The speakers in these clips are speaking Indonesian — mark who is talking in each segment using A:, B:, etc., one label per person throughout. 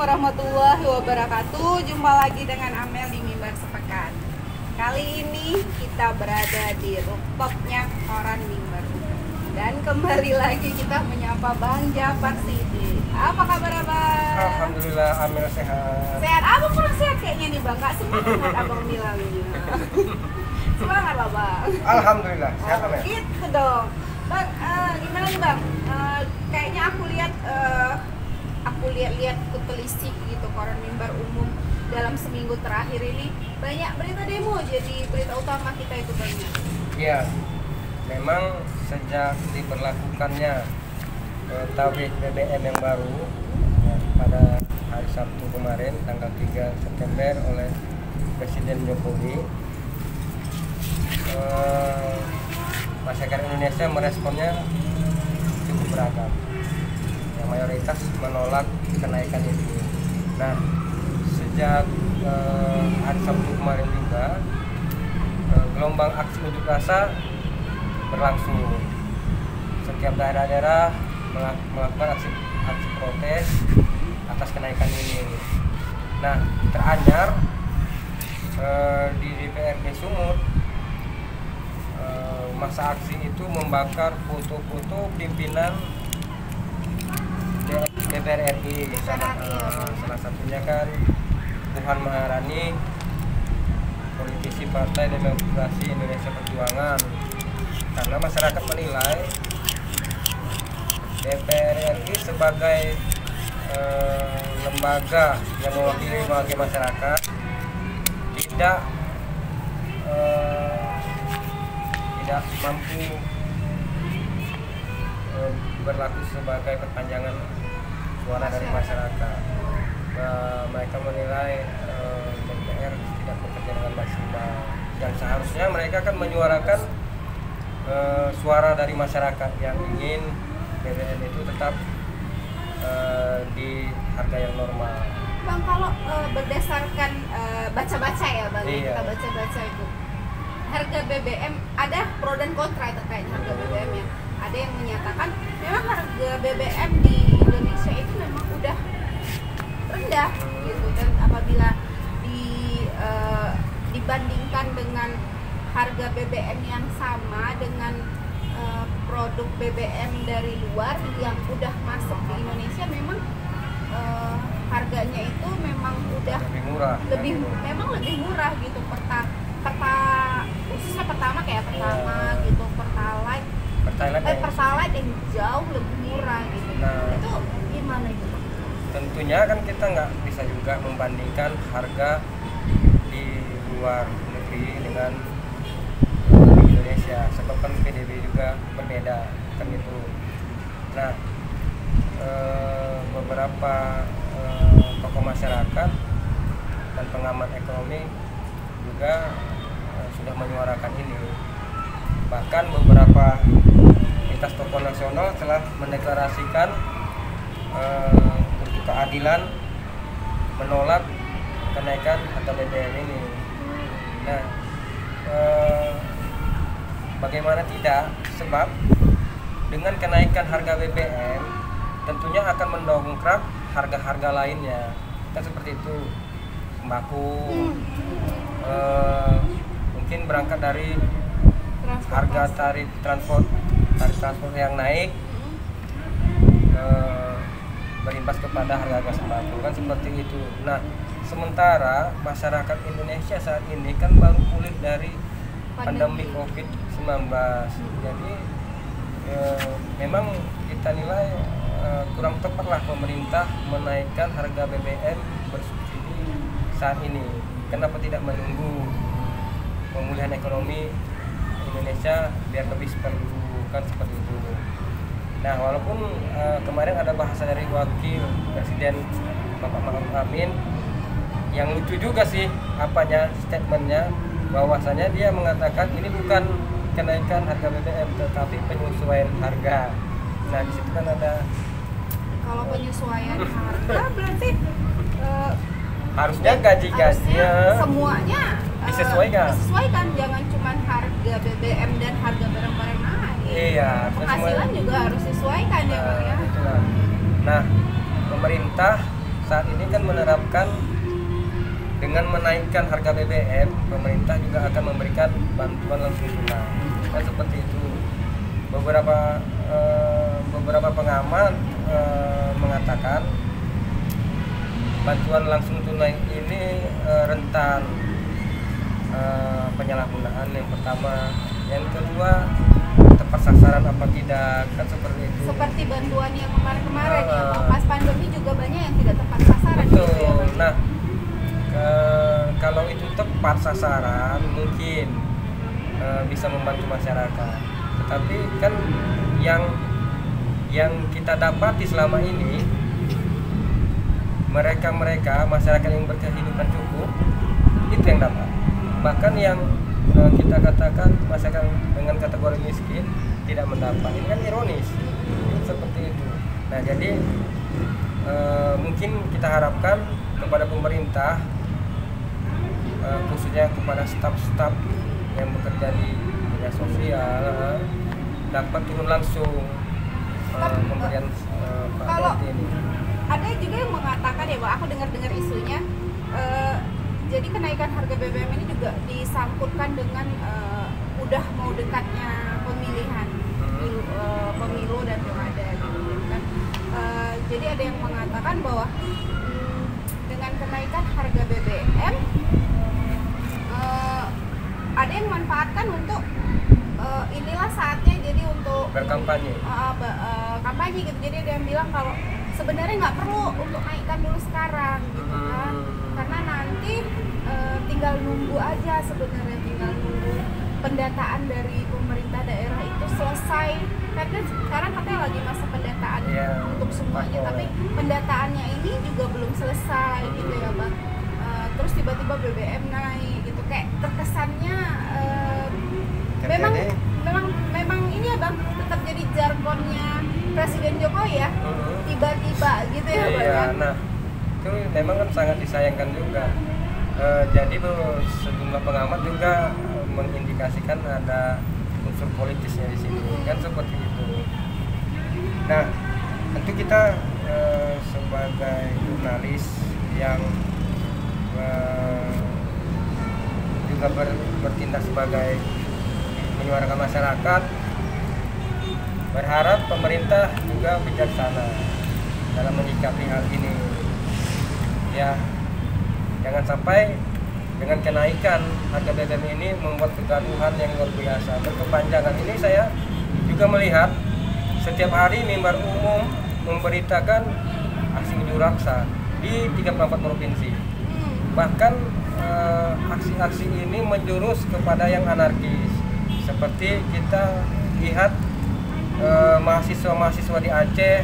A: warahmatullahi wabarakatuh. Jumpa lagi dengan Amel di Mimbar Sepekan. Kali ini kita berada di rooftopnya koran Mimbar. Dan kembali lagi kita menyapa Bang Jafar Sidi. Apa kabar Abang?
B: Alhamdulillah Amel sehat.
A: Sehat? Abang kurang sehat kayaknya nih Bang. Gak semangat Abang bilangnya. Semangat lah Bang.
B: Alhamdulillah sehat Amel.
A: Gitu dong. Bang, gimana nih Bang? Kayaknya aku lihat kutelisik gitu koran Mimbar Umum dalam seminggu terakhir ini banyak berita demo, jadi berita utama kita itu banyak.
B: Iya, memang sejak diberlakukannya tarif BBM yang baru ya, pada hari Sabtu kemarin tanggal 3 September oleh Presiden Jokowi, masyarakat Indonesia meresponnya cukup beragam. Yang mayoritas menolak kenaikan ini. Nah, sejak hari Sabtu kemarin juga gelombang aksi unjuk rasa berlangsung. Setiap daerah-daerah melakukan aksi protes atas kenaikan ini. Nah, teranyar di DPRD Sumut, masa aksi itu membakar foto-foto pimpinan DPR RI. Salah satunya kan Puan Maharani, politisi Partai Demokrasi Indonesia Perjuangan. Karena masyarakat menilai DPR RI sebagai lembaga yang mewakili masyarakat tidak mampu berlaku sebagai perpanjangan suara dari masyarakat. Mereka menilai DPR tidak bekerja dengan maksimal, dan seharusnya mereka kan menyuarakan suara dari masyarakat yang ingin BBM itu tetap di harga yang normal.
A: Bang, kalau berdasarkan baca-baca ya Bang,
B: iya,
A: kita baca-baca itu harga BBM ada pro dan kontra terkait harga BBM ya. Ada yang menyatakan memang harga BBM di Indonesia itu memang udah rendah gitu, dan apabila dibandingkan dengan harga BBM yang sama dengan produk BBM dari luar yang udah masuk di Indonesia, memang harganya itu memang udah lebih murah gitu. Khususnya pertama gitu, Pertalite yang jauh lebih murah gitu.
B: Nah,
A: itu gimana itu?
B: Tentunya kan kita nggak bisa juga membandingkan harga di luar negeri dengan di Indonesia, sebab kan PDB juga berbeda kan itu. Nah, beberapa tokoh masyarakat dan pengamat ekonomi juga sudah menyuarakan ini. Bahkan beberapa lintas tokoh nasional telah mendeklarasikan untuk keadilan menolak kenaikan harga BBM ini. Nah, bagaimana tidak, sebab dengan kenaikan harga BBM tentunya akan mendongkrak harga-harga lainnya, kan seperti itu. Sembako, mungkin berangkat dari harga tarif transport yang naik, berimbas kepada harga sembako, kan seperti itu. Nah, sementara masyarakat Indonesia saat ini kan baru pulih dari pandemi COVID-19, jadi memang kita nilai kurang tepatlah pemerintah menaikkan harga BBM bersubsidi saat ini. Kenapa tidak menunggu pemulihan ekonomi Indonesia biar lebih perlu, kan seperti itu. Nah, walaupun kemarin ada bahasa dari wakil Presiden Bapak Ma'ruf Amin yang lucu juga sih statementnya, bahwasanya dia mengatakan ini bukan kenaikan harga BBM tetapi penyesuaian harga. Nah, di situ kan ada,
A: kalau penyesuaian harga berarti
B: harusnya gaji-gajinya
A: semuanya
B: disesuaikan,
A: jangan cuma harga BBM dan harga barang-barang lain.
B: Iya,
A: penghasilan juga harus disesuaikan ya Bang ya.
B: Nah, pemerintah saat ini kan menerapkan dengan menaikkan harga BBM, pemerintah juga akan memberikan bantuan langsung tunai. Kan seperti itu. Beberapa pengamat mengatakan bantuan langsung tunai ini rentan penyalahgunaan yang pertama, yang kedua tepat sasaran apa tidak, kan seperti itu.
A: Seperti bantuan yang kemarin-kemarin ya, pas pandemi juga banyak yang tidak tepat sasaran.
B: Betul.
A: Gitu ya, Bang?
B: Nah, kalau itu tepat sasaran mungkin bisa membantu masyarakat. Tetapi kan yang kita dapati selama ini mereka masyarakat yang berkehidupan cukup itu yang dapat. Bahkan yang kita katakan masyarakat dengan kategori miskin tidak mendapat. Ini kan ironis seperti itu. Nah, jadi mungkin kita harapkan kepada pemerintah, khususnya kepada staf-staf yang bekerja di dinas sosial, dapat turun langsung pemberian
A: kalau
B: ini.
A: Ada juga yang mengatakan ya, Bang, aku dengar isunya, jadi kenaikan harga BBM ini juga disangkutkan dengan udah mau dekatnya pemilihan pemilu dan pilkada gitu kan. Jadi ada yang mengatakan bahwa dengan kenaikan harga BBM ada yang memanfaatkan untuk inilah saatnya jadi untuk
B: berkampanye,
A: kampanye gitu. Jadi ada yang bilang kalau sebenarnya nggak perlu untuk naikkan dulu sekarang gitu kan, karena nanti tinggal nunggu aja, sebenarnya tinggal nunggu pendataan dari pemerintah daerah itu selesai. Karena sekarang katanya lagi masa pendataan untuk semuanya, tapi pendataannya ini juga belum selesai gitu ya, Bang. Terus tiba-tiba BBM naik gitu, kayak terkesannya memang ini ya, Bang, tetap jadi jargonnya Presiden Jokowi ya, tiba-tiba gitu ya, Bang.
B: Iya, nah itu memang kan sangat disayangkan juga. Jadi sejumlah pengamat juga mengindikasikan ada unsur politisnya di sini, kan seperti itu. Nah, tentu kita sebagai jurnalis yang juga bertindak sebagai menyuarakan masyarakat, berharap pemerintah juga bijaksana dalam menyikapi hal ini. Ya, jangan sampai dengan kenaikan harga BBM ini membuat kegaduhan yang luar biasa, berkepanjangan. Ini saya juga melihat setiap hari mimbar umum memberitakan aksi unjuk rasa di 34 provinsi. Bahkan aksi-aksi ini menjurus kepada yang anarkis. Seperti kita lihat mahasiswa-mahasiswa di Aceh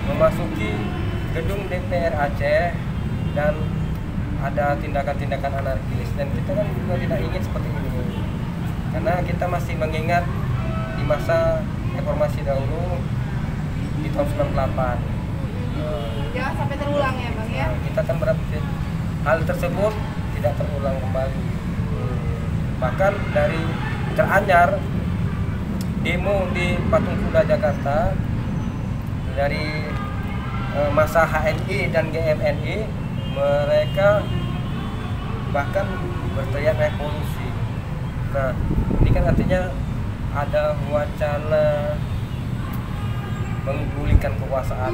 B: memasuki gedung DPR Aceh dan ada tindakan-tindakan anarkis, dan kita kan juga tidak ingin seperti ini, karena kita masih mengingat di masa reformasi dahulu di tahun 98.
A: Jangan sampai terulang ya, Bang ya.
B: Kita kan berarti hal tersebut tidak terulang kembali. Bahkan dari teranyar demo di Patung Kuda Jakarta dari masa HNI dan GMNI, mereka bahkan berteriak revolusi. Nah, ini kan artinya ada wacana menggulingkan kekuasaan,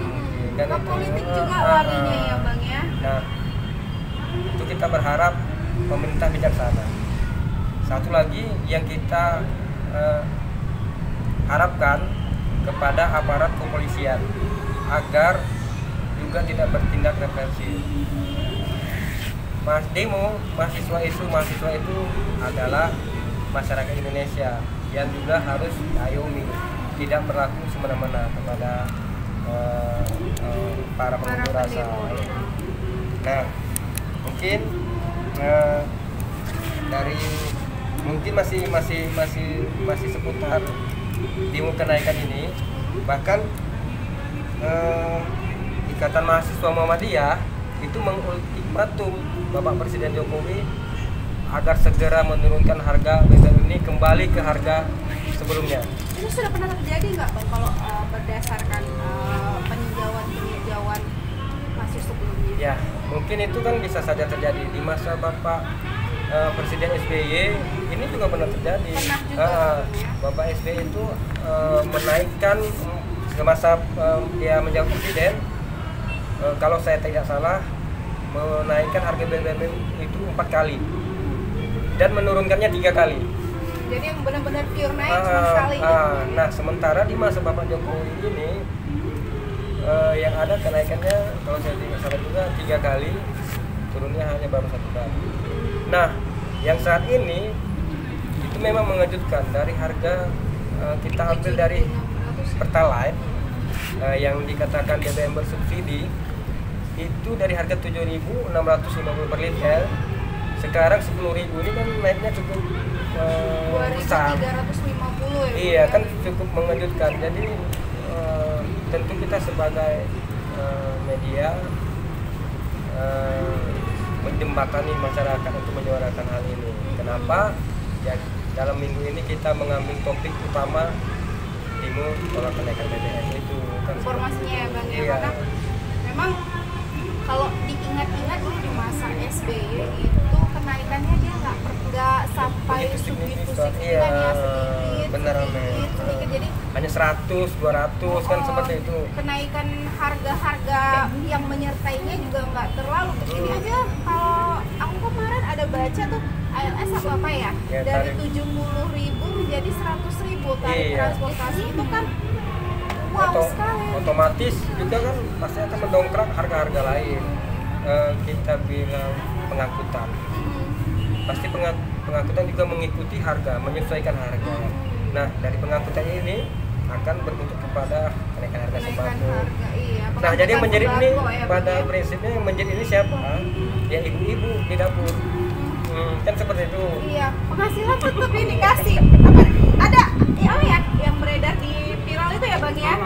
B: kan itu
A: politik juga larinya ya, Bang ya.
B: Nah, itu kita berharap pemerintah bijaksana. Satu lagi yang kita harapkan kepada aparat kepolisian agar juga tidak bertindak represif. Mahasiswa itu adalah masyarakat Indonesia yang juga harus diayomi, tidak berlaku semena-mena kepada para pengunjuk rasa. Nah, mungkin dari mungkin masih seputar demo kenaikan ini, bahkan Ikatan Mahasiswa Muhammadiyah itu mengultimatum Bapak Presiden Jokowi agar segera menurunkan harga BBM ini kembali ke harga sebelumnya.
A: Ini sudah pernah terjadi nggak, Bang, kalau berdasarkan peninjauan mahasiswa sebelumnya?
B: Ya, mungkin itu kan bisa saja terjadi di masa Bapak Presiden SBY, ini juga pernah terjadi.
A: Pernah juga,
B: Bapak SBY itu menaikkan semasa dia menjadi presiden, kalau saya tidak salah, menaikkan harga BBM itu 4 kali dan menurunkannya 3 kali.
A: Jadi yang benar-benar pure naik cuma sekali.
B: Nah, sementara di masa Bapak Jokowi ini yang ada kenaikannya kalau saya tidak salah juga 3 kali, turunnya hanya baru 1 kali. Nah, yang saat ini itu memang mengejutkan. Dari harga kita ambil dari Pertalite yang dikatakan BBM bersubsidi itu dari harga 7.650 per liter, sekarang 10.000. Ini kan naiknya cukup besar.
A: 2.350 ya.
B: Iya, kan cukup mengejutkan. Jadi tentu kita sebagai media menjembatani masyarakat untuk menyuarakan hal ini. Kenapa? Ya, dalam minggu ini kita mengambil topik utama demo tolak kenaikan BBM itu. Kan
A: informasinya ya Bang ya.
B: Iya.
A: Karena memang kalau diingat-ingat dulu di masa SBY itu kenaikannya dia nggak sampai segitu signifikan ya, sedikit. Jadi
B: hanya 100, 200 kan seperti itu.
A: Kenaikan harga-harga yang menyertainya juga nggak terlalu. Ini aja kalau aku kemarin ada baca tuh ALS apa ya, dari 70.000 menjadi 100.000 tarif transportasi itu kan wow sekali. Otomatis
B: juga kan pasti akan mendongkrak harga-harga lain. Kita bilang pengangkutan, pasti pengangkutan juga mengikuti harga, menyesuaikan harga. Nah, dari pengangkutan ini akan berbentuk kepada kenaikan harga sembako.
A: Iya,
B: nah, jadi yang menjadi ini
A: ya,
B: pada prinsipnya yang menjadi ini siapa? Ya ibu-ibu di dapur. Kan seperti itu.
A: Iya, penghasilan tetap ini kasih. Apa ada ya yang beredar di viral itu ya Bang ya?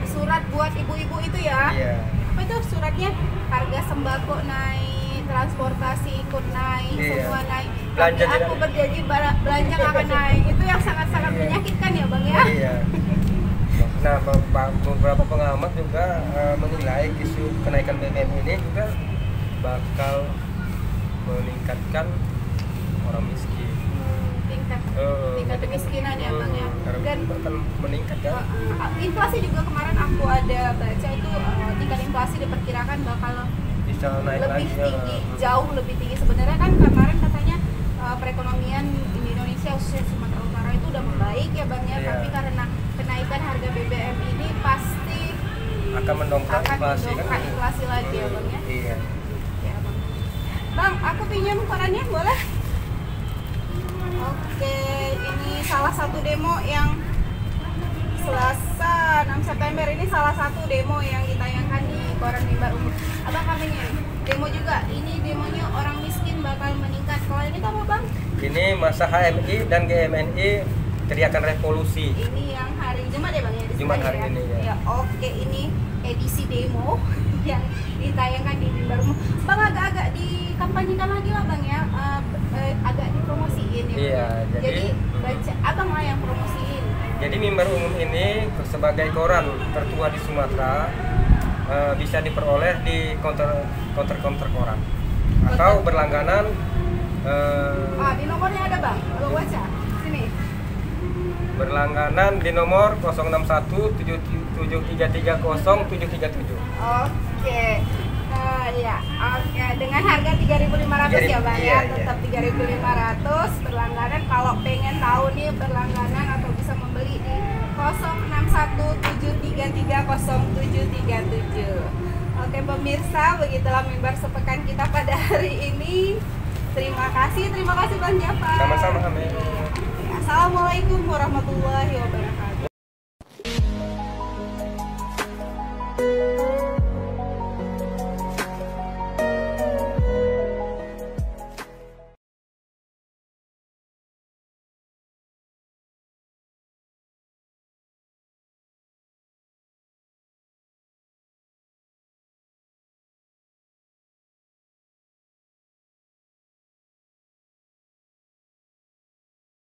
A: Surat buat ibu-ibu itu ya.
B: Iya.
A: Apa itu suratnya? Harga sembako naik, transportasi ikut naik, semua naik.
B: Belanja
A: tapi aku berjanji belanja nggak akan naik. Itu yang sangat-sangat menyakitkan ya Bang ya.
B: Iya. Nah, beberapa pengamat juga menilai isu kenaikan BBM ini juga bakal meningkatkan orang miskin.
A: Tingkat kemiskinan ya Bang ya. Dan
B: akan meningkat kan.
A: Inflasi juga kemarin aku ada baca itu tingkat inflasi diperkirakan bakal
B: bisa naik
A: lebih
B: lagi,
A: tinggi, jauh lebih tinggi. Sebenarnya kan kemarin katanya perekonomian di Indonesia khususnya Sumatera Utara itu udah membaik ya Bang ya. Tapi karena kenaikan harga BBM ini pasti
B: akan mendongkrak
A: inflasi lagi ya Bang ya.
B: Iya.
A: Bang, aku pinjam korannya boleh? Oke, ini salah satu demo yang Selasa 6 September ini salah satu demo yang ditayangkan di koran Mimbar Umum. Abang kambingnya demo juga. Ini demonya orang miskin bakal meningkat. Kalau ini apa Bang?
B: Ini masa HMI dan GMNI teriakan revolusi.
A: Ini yang hari Jumat ya Bang ya?
B: Jumat hari
A: ya?
B: ini ya.
A: Oke, ini edisi demo yang ditayangkan di Mimbar Umum. Bang agak-agak dikampanyekan lagi lah Bang ya, agak dipromosiin ya.
B: Iya,
A: jadi baca Abang lah yang promosiin.
B: Jadi Mimbar Umum ini sebagai koran tertua di Sumatera bisa diperoleh di counter koran atau berlangganan.
A: Di nomornya ada Bang, Abang baca sini.
B: Berlangganan di nomor 06177330737.
A: Oke. Ya, oke. Dengan harga 3.500 ya Bang ya, tetap 3.500 berlangganan. Kalau pengen tahu nih berlangganan atau bisa membeli di 0617330737. Oke pemirsa, begitulah mimbar sepekan kita pada hari ini. Terima kasih Bang Jafar.
B: Sama-sama. Amin.
A: Assalamualaikum warahmatullahi wabarakatuh.